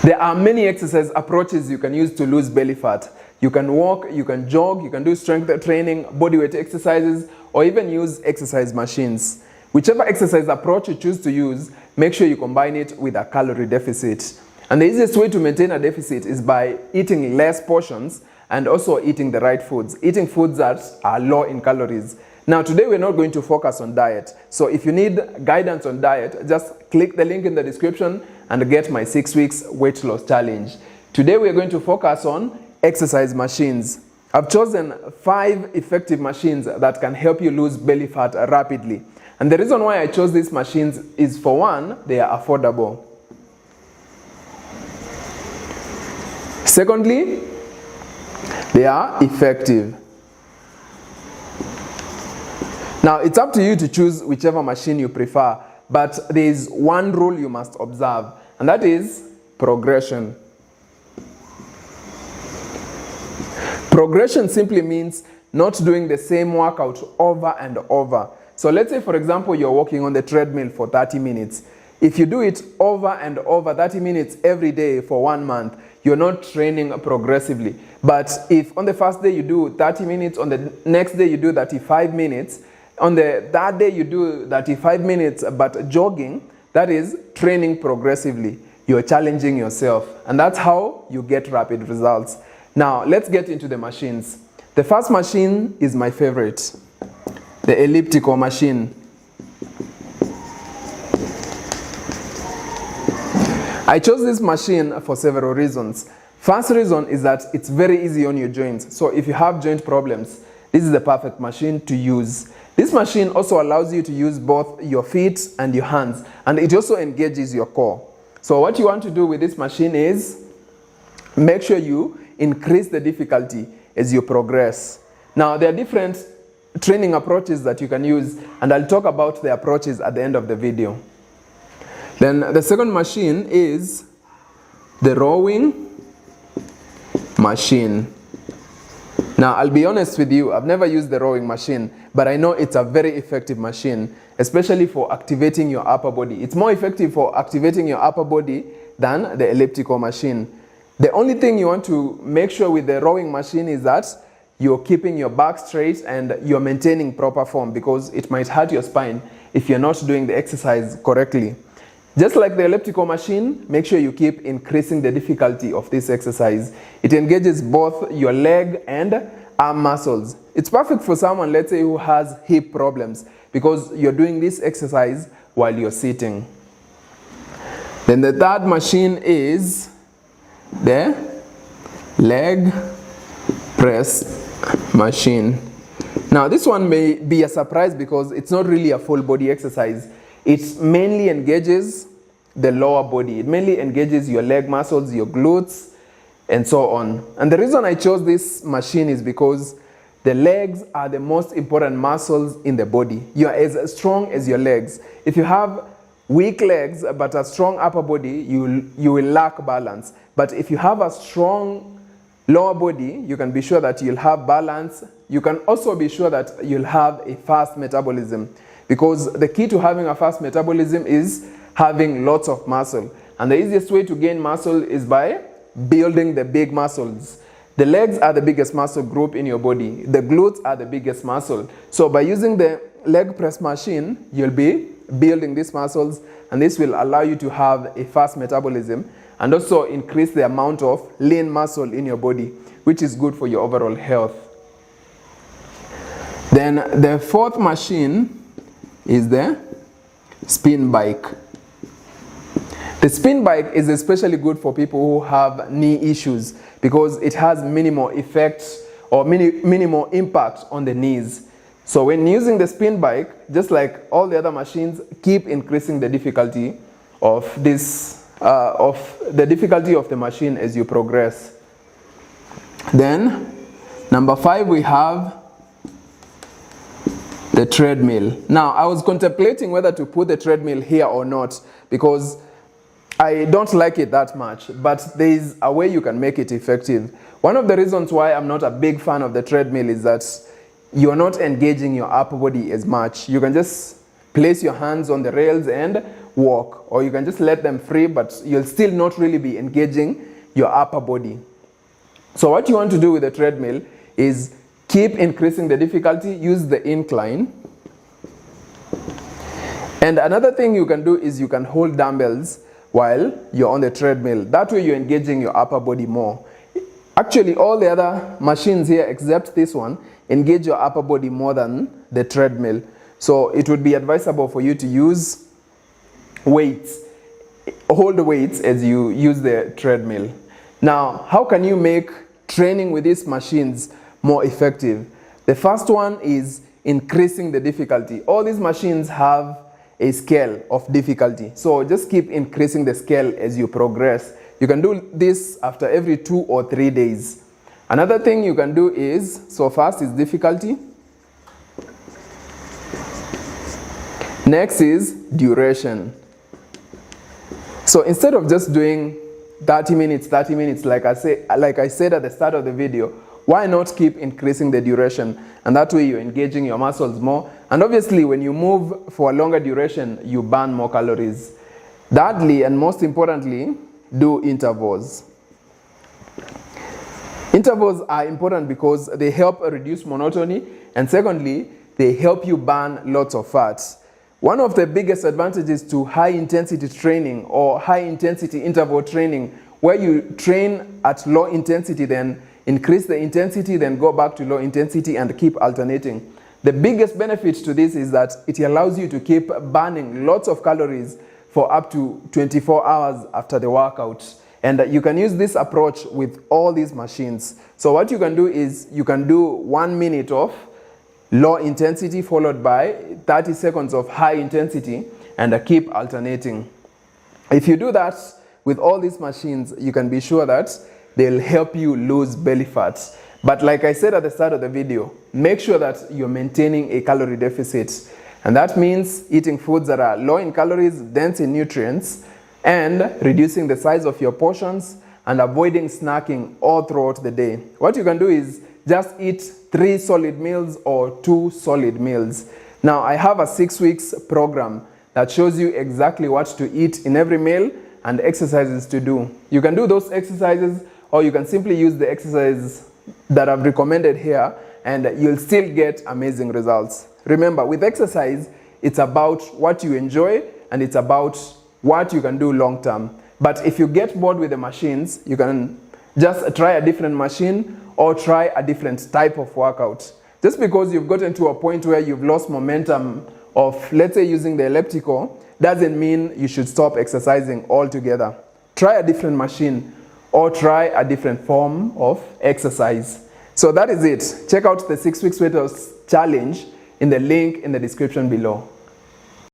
There are many exercise approaches you can use to lose belly fat. You can walk, you can jog, you can do strength training, bodyweight exercises, or even use exercise machines. Whichever exercise approach you choose to use, make sure you combine it with a calorie deficit. And the easiest way to maintain a deficit is by eating less portions and also eating the right foods, eating foods that are low in calories. Now today we're not going to focus on diet. So if you need guidance on diet, just click the link in the description and get my 6 weeks weight loss challenge. Today we're going to focus on exercise machines. I've chosen 5 effective machines that can help you lose belly fat rapidly. And the reason why I chose these machines is, for one, they are affordable. Secondly, they are effective. Now, it's up to you to choose whichever machine you prefer, but there is one rule you must observe, and that is progression. Progression simply means not doing the same workout over and over. So let's say, for example, you're walking on the treadmill for 30 minutes. If you do it over and over 30 minutes every day for 1 month, you're not training progressively. But if on the first day you do 30 minutes, on the next day you do 35 minutes, on the third day you do 35 minutes but jogging, that is training progressively. You're challenging yourself, and that's how you get rapid results. Now let's get into the machines. The first machine is my favorite, the elliptical machine. I chose this machine for several reasons. First reason is that it's very easy on your joints. So if you have joint problems, this is the perfect machine to use. This machine also allows you to use both your feet and your hands, and it also engages your core. So what you want to do with this machine is make sure you increase the difficulty as you progress. Now there are different training approaches that you can use, and I'll talk about the approaches at the end of the video. Then the second machine is the rowing machine. Now I'll be honest with you, I've never used the rowing machine, but I know it's a very effective machine, especially for activating your upper body. It's more effective for activating your upper body than the elliptical machine. The only thing you want to make sure with the rowing machine is that you're keeping your back straight and you're maintaining proper form, because it might hurt your spine if you're not doing the exercise correctly. Just like the elliptical machine, make sure you keep increasing the difficulty of this exercise. It engages both your leg and arm muscles. It's perfect for someone, let's say, who has hip problems, because you're doing this exercise while you're sitting. Then the third machine is the leg press machine. Now this one may be a surprise because it's not really a full body exercise. It mainly engages the lower body. It mainly engages your leg muscles, your glutes, and so on. And the reason I chose this machine is because the legs are the most important muscles in the body. You are as strong as your legs. If you have weak legs but a strong upper body, you will lack balance. But if you have a strong lower body, you can be sure that you'll have balance. You can also be sure that you'll have a fast metabolism, because the key to having a fast metabolism is having lots of muscle. And the easiest way to gain muscle is by building the big muscles. The legs are the biggest muscle group in your body. The glutes are the biggest muscle. So by using the leg press machine, you'll be building these muscles, and this will allow you to have a fast metabolism and also increase the amount of lean muscle in your body, which is good for your overall health. Then the fourth machine is the spin bike. The spin bike is especially good for people who have knee issues, because it has minimal effect or minimal impact on the knees. So when using the spin bike, just like all the other machines, keep increasing the difficulty of the machine as you progress. Then number 5, we have the treadmill. Now I was contemplating whether to put the treadmill here or not, because I don't like it that much, but there is a way you can make it effective. One of the reasons why I'm not a big fan of the treadmill is that you're not engaging your upper body as much. You can just place your hands on the rails and walk, or you can just let them free, but you'll still not really be engaging your upper body. So what you want to do with the treadmill is keep increasing the difficulty, use the incline. And another thing you can do is you can hold dumbbells while you're on the treadmill. That way you're engaging your upper body more. Actually, all the other machines here except this one engage your upper body more than the treadmill. So it would be advisable for you to use weights, hold weights as you use the treadmill. Now, how can you make training with these machines more effective? The first one is increasing the difficulty. All these machines have a scale of difficulty, so just keep increasing the scale as you progress. You can do this after every 2 or 3 days. Another thing you can do is, so first is difficulty. Next is duration. So instead of just doing 30 minutes, like I said at the start of the video, why not keep increasing the duration? And that way you're engaging your muscles more. And obviously when you move for a longer duration, you burn more calories. Thirdly, and most importantly, do intervals. Intervals are important because they help reduce monotony, and secondly, they help you burn lots of fats. One of the biggest advantages to high intensity training or high intensity interval training, where you train at low intensity, then increase the intensity, then go back to low intensity and keep alternating. The biggest benefit to this is that it allows you to keep burning lots of calories for up to 24 hours after the workout. And you can use this approach with all these machines. So what you can do is you can do 1 minute of low intensity followed by 30 seconds of high intensity and keep alternating. If you do that with all these machines, you can be sure that they'll help you lose belly fat. But like I said at the start of the video, make sure that you're maintaining a calorie deficit. And that means eating foods that are low in calories, dense in nutrients, and reducing the size of your portions and avoiding snacking all throughout the day. What you can do is just eat 3 solid meals or 2 solid meals. Now I have a 6 weeks program that shows you exactly what to eat in every meal and exercises to do. You can do those exercises, or you can simply use the exercises that I've recommended here, and you'll still get amazing results. Remember, with exercise, it's about what you enjoy and it's about what you can do long term. But if you get bored with the machines, you can just try a different machine or try a different type of workout. Just because you've gotten to a point where you've lost momentum of, let's say, using the elliptical, doesn't mean you should stop exercising altogether. Try a different machine or try a different form of exercise. So that is it. Check out the 6 weeks weight loss challenge in the link in the description below.